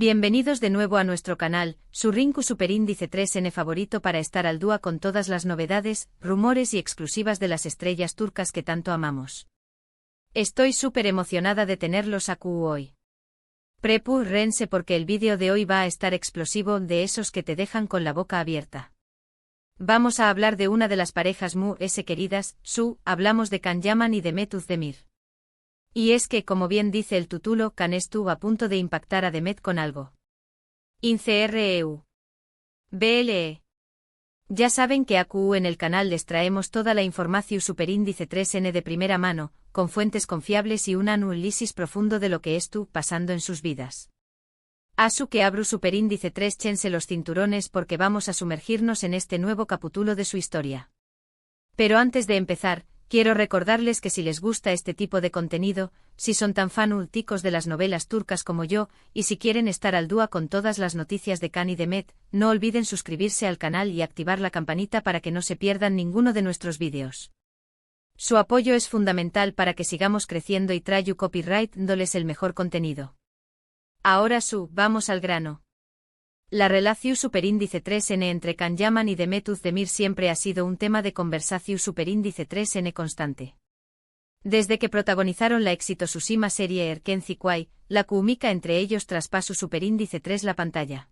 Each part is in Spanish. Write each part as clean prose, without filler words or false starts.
Bienvenidos de nuevo a nuestro canal, su Rinku Superíndice 3N favorito para estar al día con todas las novedades, rumores y exclusivas de las estrellas turcas que tanto amamos. Estoy súper emocionada de tenerlos aquí hoy. Prepárense porque el vídeo de hoy va a estar explosivo, de esos que te dejan con la boca abierta. Vamos a hablar de una de las parejas muy queridas, hablamos de Can Yaman y Demet Özdemir. Y es que, como bien dice el título, Can estuvo a punto de impactar a Demet con algo. INCREU. BLE. Ya saben que aquí en el canal les traemos toda la información superíndice 3N de primera mano, con fuentes confiables y un análisis profundo de lo que estuvo pasando en sus vidas. Asu que abru superíndice 3 chense los cinturones porque vamos a sumergirnos en este nuevo capítulo de su historia. Pero antes de empezar, quiero recordarles que si les gusta este tipo de contenido, si son tan fanáticos de las novelas turcas como yo, y si quieren estar al día con todas las noticias de Can y Demet, no olviden suscribirse al canal y activar la campanita para que no se pierdan ninguno de nuestros vídeos. Su apoyo es fundamental para que sigamos creciendo y traigo copyright dándoles el mejor contenido. Ahora vamos al grano. La relación superíndice 3N entre Can Yaman y Demet Özdemir siempre ha sido un tema de conversación superíndice 3N constante. Desde que protagonizaron la exitosísima serie Erkenci, la química entre ellos traspasó superíndice 3 la pantalla.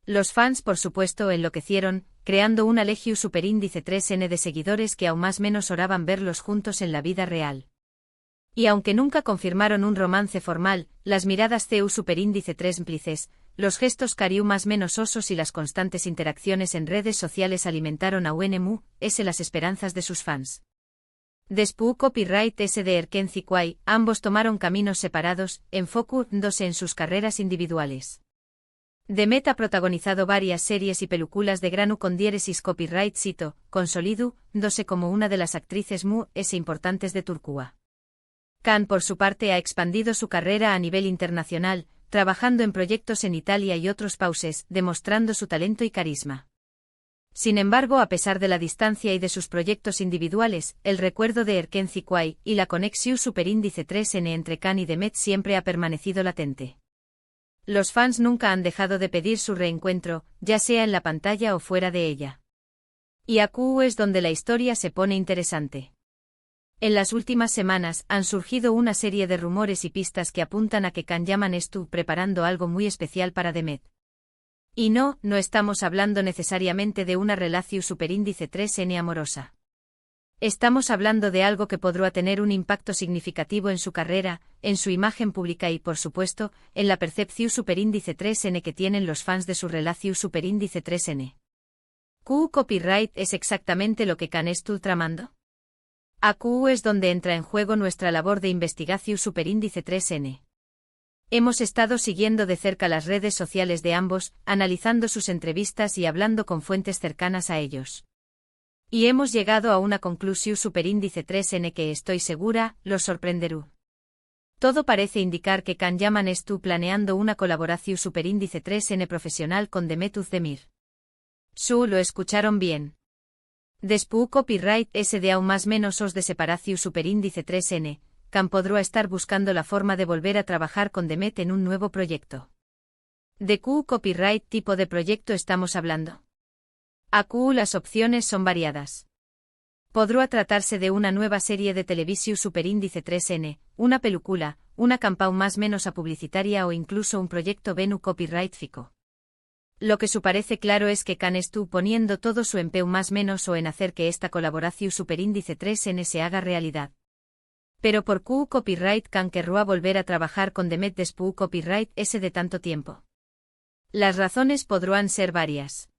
Los fans por supuesto enloquecieron, creando una legión superíndice 3N de seguidores que aún más menos oraban verlos juntos en la vida real. Y aunque nunca confirmaron un romance formal, las miradas CU superíndice 3 cómplices, los gestos cariu más menos osos y las constantes interacciones en redes sociales alimentaron a UNMU, las esperanzas de sus fans. Después copyright de Erkenci, ambos tomaron caminos separados, enfocándose en sus carreras individuales. Demet ha protagonizado varias series y películas de grano con diéresis copyright cito, consolidándose como una de las actrices importantes de Turquía. Can por su parte ha expandido su carrera a nivel internacional, trabajando en proyectos en Italia y otros países, demostrando su talento y carisma. Sin embargo, a pesar de la distancia y de sus proyectos individuales, el recuerdo de Erkenci y la conexión superíndice 3N entre Can y Demet siempre ha permanecido latente. Los fans nunca han dejado de pedir su reencuentro, ya sea en la pantalla o fuera de ella. Y aquí es donde la historia se pone interesante. En las últimas semanas han surgido una serie de rumores y pistas que apuntan a que Can Yaman estuvo preparando algo muy especial para Demet. Y no estamos hablando necesariamente de una relación superíndice 3N amorosa. Estamos hablando de algo que podrá tener un impacto significativo en su carrera, en su imagen pública y, por supuesto, en la percepción superíndice 3N que tienen los fans de su relación superíndice 3N. ¿Qué copyright es exactamente lo que Can estuvo tramando? Aquí es donde entra en juego nuestra labor de investigación superíndice 3N. Hemos estado siguiendo de cerca las redes sociales de ambos, analizando sus entrevistas y hablando con fuentes cercanas a ellos. Y hemos llegado a una conclusión superíndice 3N que estoy segura, los sorprenderá. Todo parece indicar que Can Yaman estuvo planeando una colaboración superíndice 3N profesional con Demet Özdemir. Lo escucharon bien. Después copyright de aún más menos os de separación superíndice 3N, Can podrá estar buscando la forma de volver a trabajar con Demet en un nuevo proyecto. ¿De qué copyright tipo de proyecto estamos hablando? Aquí las opciones son variadas. Podrá tratarse de una nueva serie de televisión superíndice 3N, una película, una campaña más menos publicitaria o incluso un proyecto Venu copyright fico. Lo que parece claro es que Can estuvo poniendo todo su empeño más menos o en hacer que esta colaboración superíndice 3N se haga realidad. Pero ¿por qué copyright Can querrá volver a trabajar con Demet después copyright de tanto tiempo? Las razones podrán ser varias.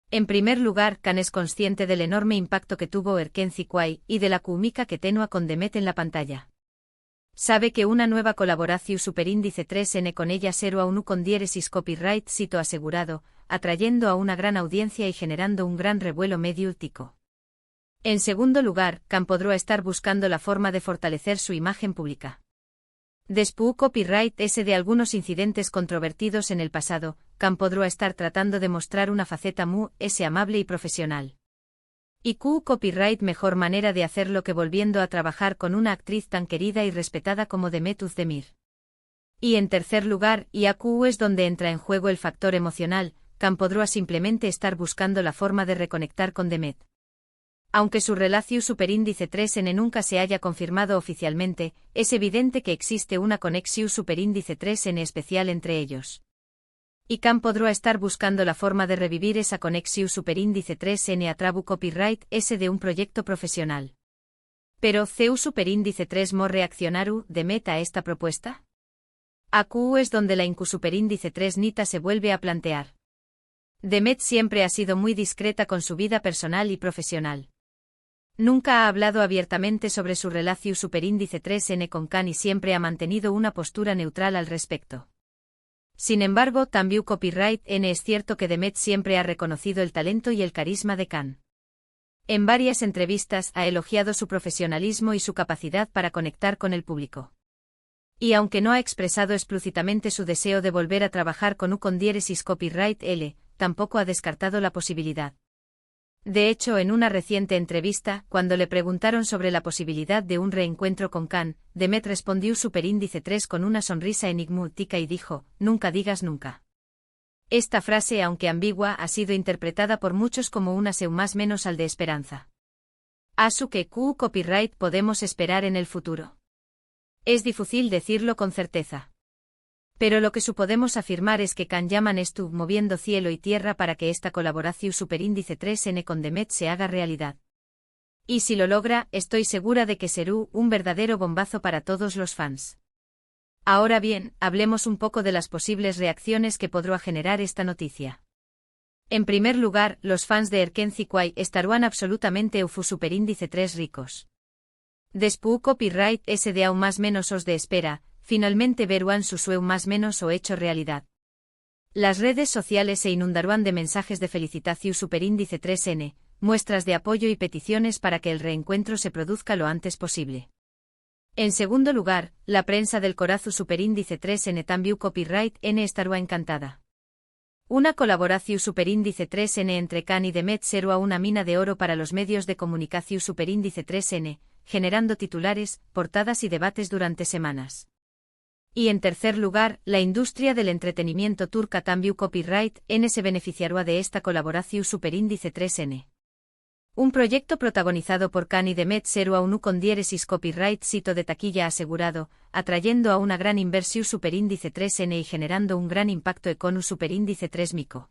En primer lugar, Can es consciente del enorme impacto que tuvo Erkenci y de la química que tenía con Demet en la pantalla. Sabe que una nueva colaboración superíndice 3N con ella será aún con diéresis copyright cito asegurado, atrayendo a una gran audiencia y generando un gran revuelo mediático. En segundo lugar, Can podrá estar buscando la forma de fortalecer su imagen pública. Después copyright de algunos incidentes controvertidos en el pasado, Can podrá estar tratando de mostrar una faceta muy amable y profesional. ¿Y qué copyright mejor manera de hacerlo que volviendo a trabajar con una actriz tan querida y respetada como Demet Özdemir? Y en tercer lugar, y aquí es donde entra en juego el factor emocional, Can podrá simplemente estar buscando la forma de reconectar con Demet. Aunque su relación superíndice 3n nunca se haya confirmado oficialmente, es evidente que existe una conexión superíndice 3n especial entre ellos. Y Can podrá estar buscando la forma de revivir esa conexión superíndice 3n a través copyright S de un proyecto profesional. Pero ¿CEU superíndice 3 mo reaccionaru Demet a esta propuesta? Aquí es donde la incu superíndice 3 nita se vuelve a plantear. Demet siempre ha sido muy discreta con su vida personal y profesional. Nunca ha hablado abiertamente sobre su relación superíndice 3n con Can y siempre ha mantenido una postura neutral al respecto. Sin embargo, también Copyright N es cierto que Demet siempre ha reconocido el talento y el carisma de Can. En varias entrevistas ha elogiado su profesionalismo y su capacidad para conectar con el público. Y aunque no ha expresado explícitamente su deseo de volver a trabajar con diéresis Copyright L, tampoco ha descartado la posibilidad. De hecho, en una reciente entrevista, cuando le preguntaron sobre la posibilidad de un reencuentro con Can, Demet respondió superíndice 3 con una sonrisa enigmática y dijo, nunca digas nunca. Esta frase, aunque ambigua, ha sido interpretada por muchos como una seu más menos al de esperanza. ¿Asu que copyright podemos esperar en el futuro? Es difícil decirlo con certeza. Pero lo que podemos afirmar es que Can Yaman estuvo moviendo cielo y tierra para que esta colaboración superíndice 3n con Demet se haga realidad. Y si lo logra, estoy segura de que será un verdadero bombazo para todos los fans. Ahora bien, hablemos un poco de las posibles reacciones que podrá generar esta noticia. En primer lugar, los fans de Erkenci Kwai estarán absolutamente eufu superíndice 3 ricos. Después copyright S de aún más menos os de espera, finalmente verán su sueño más menos o hecho realidad. Las redes sociales se inundarán de mensajes de felicitación superíndice 3n, muestras de apoyo y peticiones para que el reencuentro se produzca lo antes posible. En segundo lugar, la prensa del corazu superíndice 3n también copyright N estará encantada. Una colaboración superíndice 3n entre Can y Demet será una mina de oro para los medios de comunicación superíndice 3n, generando titulares, portadas y debates durante semanas. Y en tercer lugar, la industria del entretenimiento turca también copyright N se beneficiará de esta colaboración superíndice 3n. Un proyecto protagonizado por Can y Demet será un con diéresis copyright sito de taquilla asegurado, atrayendo a una gran inversión superíndice 3n y generando un gran impacto económico superíndice 3 mico.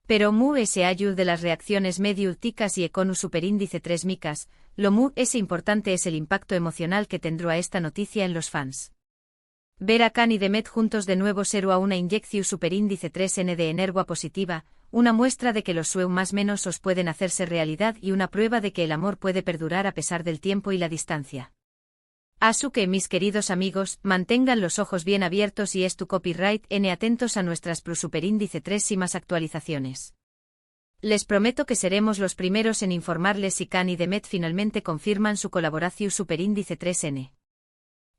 Pero mu ese ayud de las reacciones medio ticas y económico superíndice 3 micas, lo mu ese importante es el impacto emocional que tendrá esta noticia en los fans. Ver a Can y Demet juntos de nuevo será una inyección superíndice 3n de energía positiva, una muestra de que los sueños más menos os pueden hacerse realidad y una prueba de que el amor puede perdurar a pesar del tiempo y la distancia. Asu que mis queridos amigos, mantengan los ojos bien abiertos y tu copyright N atentos a nuestras superíndice 3 y más actualizaciones. Les prometo que seremos los primeros en informarles si Can y Demet finalmente confirman su colaboración superíndice 3n.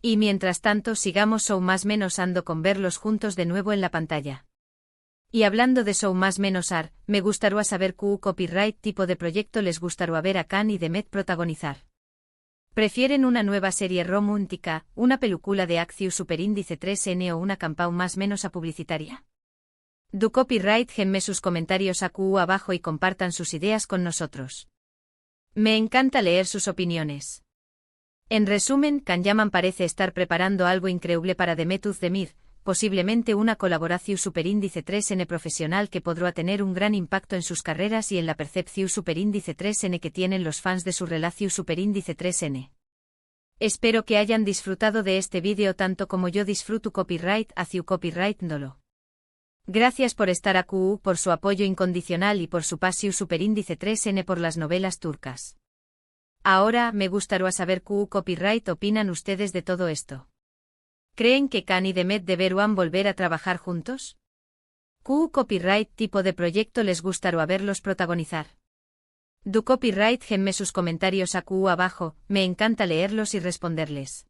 Y mientras tanto sigamos show más menos ando con verlos juntos de nuevo en la pantalla. Y hablando de show más menos ar, me gustaría saber qué copyright tipo de proyecto les gustaría ver a Can y Demet protagonizar. ¿Prefieren una nueva serie romántica, una película de acción superíndice 3n o una campaña más menos a publicitaria? Du copyright genme sus comentarios aquí abajo y compartan sus ideas con nosotros. Me encanta leer sus opiniones. En resumen, Can Yaman parece estar preparando algo increíble para Demet Özdemir, posiblemente una colaboración superíndice 3n profesional que podrá tener un gran impacto en sus carreras y en la percepción superíndice 3n que tienen los fans de su relación superíndice 3n. Espero que hayan disfrutado de este vídeo tanto como yo disfruto copyright hacia copyright Ndolo. Gracias por estar aquí, por su apoyo incondicional y por su pasión superíndice 3n por las novelas turcas. Ahora, me gustaría saber qué copyright opinan ustedes de todo esto. ¿Creen que Can y Demet deberán volver a trabajar juntos? ¿Qué copyright tipo de proyecto les gustaría verlos protagonizar? Du copyright genme sus comentarios aquí abajo, me encanta leerlos y responderles.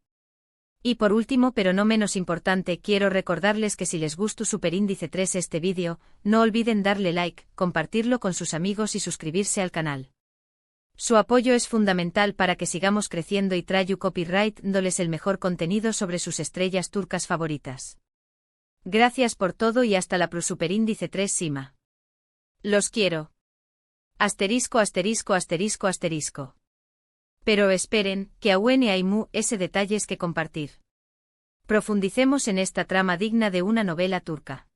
Y por último pero no menos importante quiero recordarles que si les gustó superíndice 3 este vídeo, no olviden darle like, compartirlo con sus amigos y suscribirse al canal. Su apoyo es fundamental para que sigamos creciendo y trayu copyright dándoles el mejor contenido sobre sus estrellas turcas favoritas. Gracias por todo y hasta la Superíndice 3 Sima. Los quiero. Asterisco asterisco asterisco asterisco. Pero esperen, que aún hay detalles que compartir. Profundicemos en esta trama digna de una novela turca.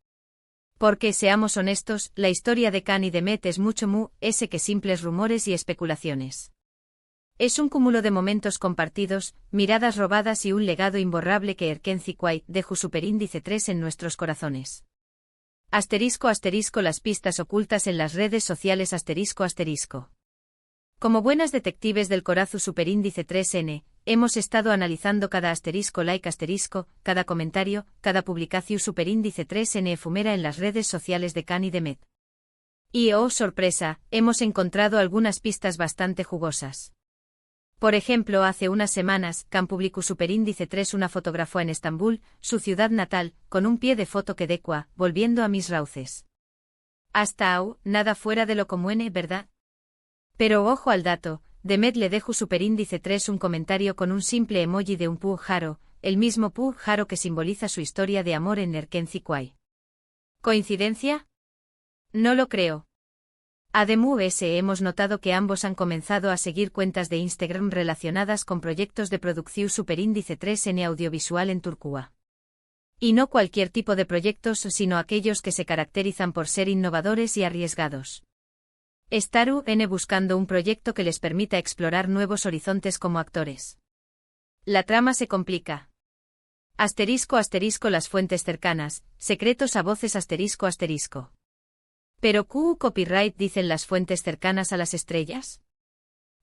Porque, seamos honestos, la historia de Can y Demet es mucho que simples rumores y especulaciones. Es un cúmulo de momentos compartidos, miradas robadas y un legado imborrable que Erkenci-Kuay dejó Superíndice 3 en nuestros corazones. Asterisco asterisco las pistas ocultas en las redes sociales asterisco asterisco. Como buenas detectives del Corazu Superíndice 3N, hemos estado analizando cada asterisco like asterisco, cada comentario, cada publicación Superíndice 3N efumera en las redes sociales de Can y Demet. Y oh sorpresa, hemos encontrado algunas pistas bastante jugosas. Por ejemplo, hace unas semanas, Can publicó Superíndice 3 una fotógrafa en Estambul, su ciudad natal, con un pie de foto que decua, volviendo a mis rauces. Hasta nada fuera de lo común, ¿verdad? Pero ojo al dato, Demet le dejó Superíndice 3 un comentario con un simple emoji de un Pug Haro, el mismo Pug Haro que simboliza su historia de amor en Erkenci-Kuay. ¿Coincidencia? No lo creo. Además, hemos notado que ambos han comenzado a seguir cuentas de Instagram relacionadas con proyectos de producción Superíndice 3 en audiovisual en Turquía. Y no cualquier tipo de proyectos, sino aquellos que se caracterizan por ser innovadores y arriesgados. Estaru buscando un proyecto que les permita explorar nuevos horizontes como actores. La trama se complica. Asterisco asterisco las fuentes cercanas, secretos a voces asterisco asterisco. ¿Pero copyright dicen las fuentes cercanas a las estrellas?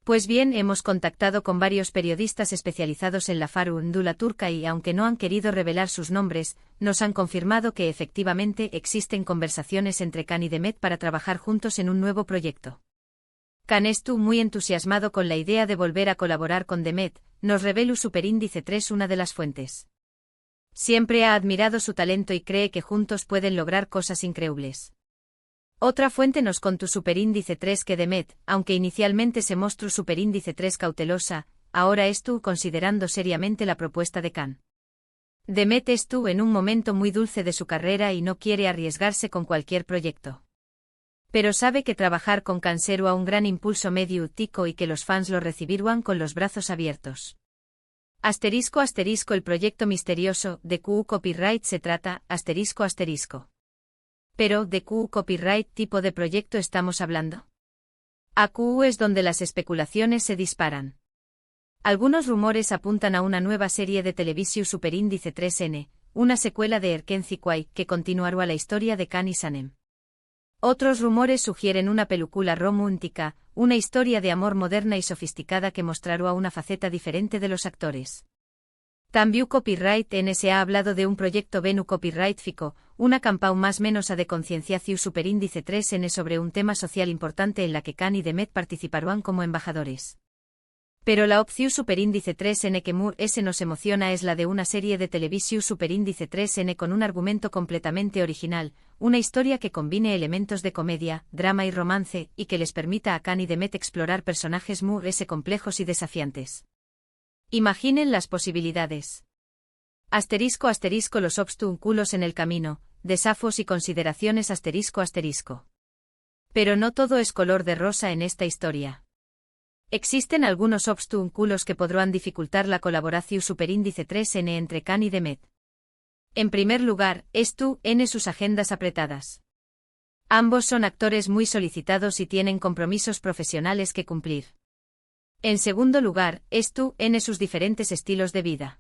Pues bien, hemos contactado con varios periodistas especializados en la farándula turca y, aunque no han querido revelar sus nombres, nos han confirmado que efectivamente existen conversaciones entre Can y Demet para trabajar juntos en un nuevo proyecto. Can estuvo muy entusiasmado con la idea de volver a colaborar con Demet, nos reveló Superíndice 3 una de las fuentes. Siempre ha admirado su talento y cree que juntos pueden lograr cosas increíbles. Otra fuente nos contó Superíndice 3 que Demet, aunque inicialmente se mostró Superíndice 3 cautelosa, ahora estuvo considerando seriamente la propuesta de Can. Demet estuvo en un momento muy dulce de su carrera y no quiere arriesgarse con cualquier proyecto. Pero sabe que trabajar con Can será un gran impulso mediático y que los fans lo recibirán con los brazos abiertos. Asterisco asterisco el proyecto misterioso de copyright se trata, asterisco asterisco. Pero, ¿de copyright tipo de proyecto estamos hablando? Es donde las especulaciones se disparan. Algunos rumores apuntan a una nueva serie de televisión Superíndice 3N, una secuela de Erkenci-Kuay que continuará la historia de Can y Sanem. Otros rumores sugieren una película romántica, una historia de amor moderna y sofisticada que mostrará una faceta diferente de los actores. También Copyright se ha hablado de un proyecto Venu Copyright Fico, una campaña más menos de concienciación Superíndice 3N sobre un tema social importante en la que Can y Demet participarán como embajadores. Pero la opción Superíndice 3N que nos emociona es la de una serie de televisión Superíndice 3N con un argumento completamente original, una historia que combine elementos de comedia, drama y romance, y que les permita a Can y Demet explorar personajes complejos y desafiantes. Imaginen las posibilidades. Asterisco asterisco los obstáculos en el camino, desafíos y consideraciones asterisco asterisco. Pero no todo es color de rosa en esta historia. Existen algunos obstáculos que podrán dificultar la colaboración Superíndice 3N entre Can y Demet. En primer lugar, en sus agendas apretadas. Ambos son actores muy solicitados y tienen compromisos profesionales que cumplir. En segundo lugar, en sus diferentes estilos de vida.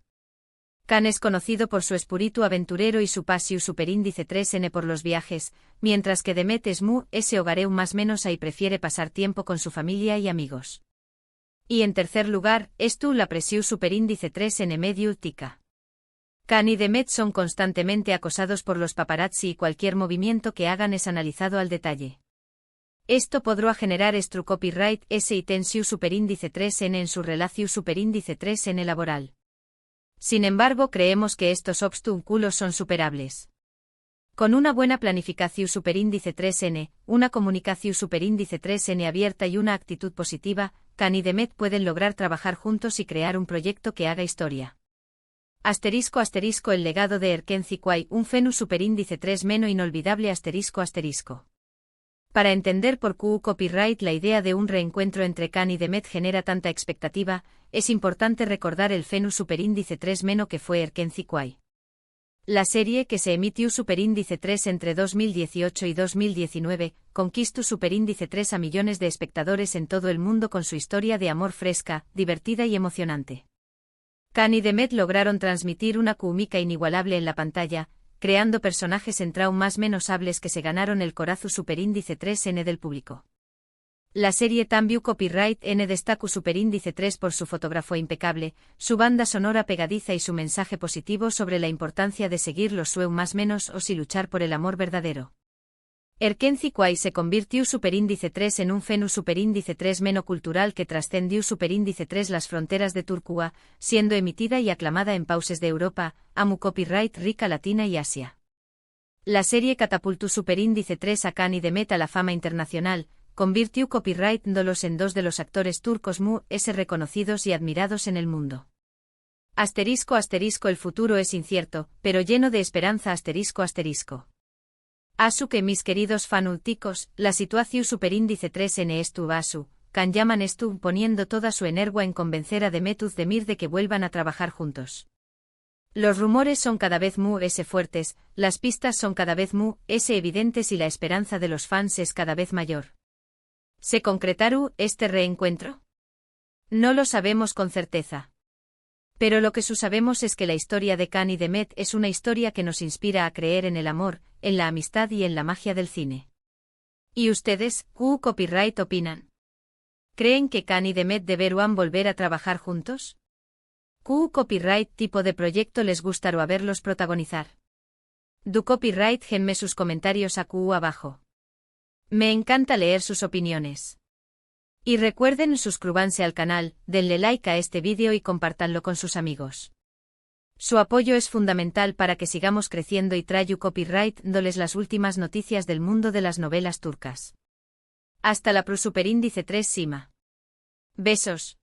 Can es conocido por su espíritu aventurero y su pasión Superíndice 3N por los viajes, mientras que Demet es ese hogareu más menos y prefiere pasar tiempo con su familia y amigos. Y en tercer lugar, la presión Superíndice 3N mediática. Can y Demet son constantemente acosados por los paparazzi y cualquier movimiento que hagan es analizado al detalle. Esto podrá generar copyright y tensión Superíndice 3N en su relación Superíndice 3N laboral. Sin embargo, creemos que estos obstáculos son superables. Con una buena planificación Superíndice 3N, una comunicación Superíndice 3N abierta y una actitud positiva, Can y Demet pueden lograr trabajar juntos y crear un proyecto que haga historia. *** El legado de Erkenci Kuay, un Fenus superíndice 3 meno inolvidable ***. Para entender por qué copyright la idea de un reencuentro entre Can y Demet genera tanta expectativa, es importante recordar el Fenus superíndice 3 meno que fue Erkenci Kuay. La serie que se emitió superíndice 3 entre 2018 y 2019, conquistó superíndice 3 a millones de espectadores en todo el mundo con su historia de amor fresca, divertida y emocionante. Can y Demet lograron transmitir una química inigualable en la pantalla, creando personajes en traum más menosables que se ganaron el corazón superíndice 3N del público. La serie también copyright N destaca superíndice 3 por su fotógrafo impecable, su banda sonora pegadiza y su mensaje positivo sobre la importancia de seguir los sueños más menos o si luchar por el amor verdadero. Erkenci Kuay se convirtió superíndice 3 en un Fenus superíndice 3 meno cultural que trascendió superíndice 3 las fronteras de Turquía, siendo emitida y aclamada en pauses de Europa, Amu copyright Rica Latina y Asia. La serie catapultó superíndice 3 a Can y Demet a la fama internacional, convirtió copyright Dolos en dos de los actores turcos reconocidos y admirados en el mundo. El futuro es incierto, pero lleno de esperanza Asu que mis queridos fanúlticos, la situación superíndice 3 en estu Asu, Can llaman estu poniendo toda su energía en convencer a Demet Özdemir de que vuelvan a trabajar juntos. Los rumores son cada vez fuertes, las pistas son cada vez evidentes y la esperanza de los fans es cada vez mayor. ¿Se concretará este reencuentro? No lo sabemos con certeza. Pero lo que sabemos es que la historia de Can y Demet es una historia que nos inspira a creer en el amor, en la amistad y en la magia del cine. ¿Y ustedes, qué copyright opinan? ¿Creen que Can y Demet deberán volver a trabajar juntos? ¿Qué copyright tipo de proyecto les gustaría verlos protagonizar? Du copyright genme sus comentarios abajo. Me encanta leer sus opiniones. Y recuerden suscribirse al canal, denle like a este vídeo y compártanlo con sus amigos. Su apoyo es fundamental para que sigamos creciendo y traigo copyright dándoles las últimas noticias del mundo de las novelas turcas. Hasta la pro superíndice 3 Sima. Besos.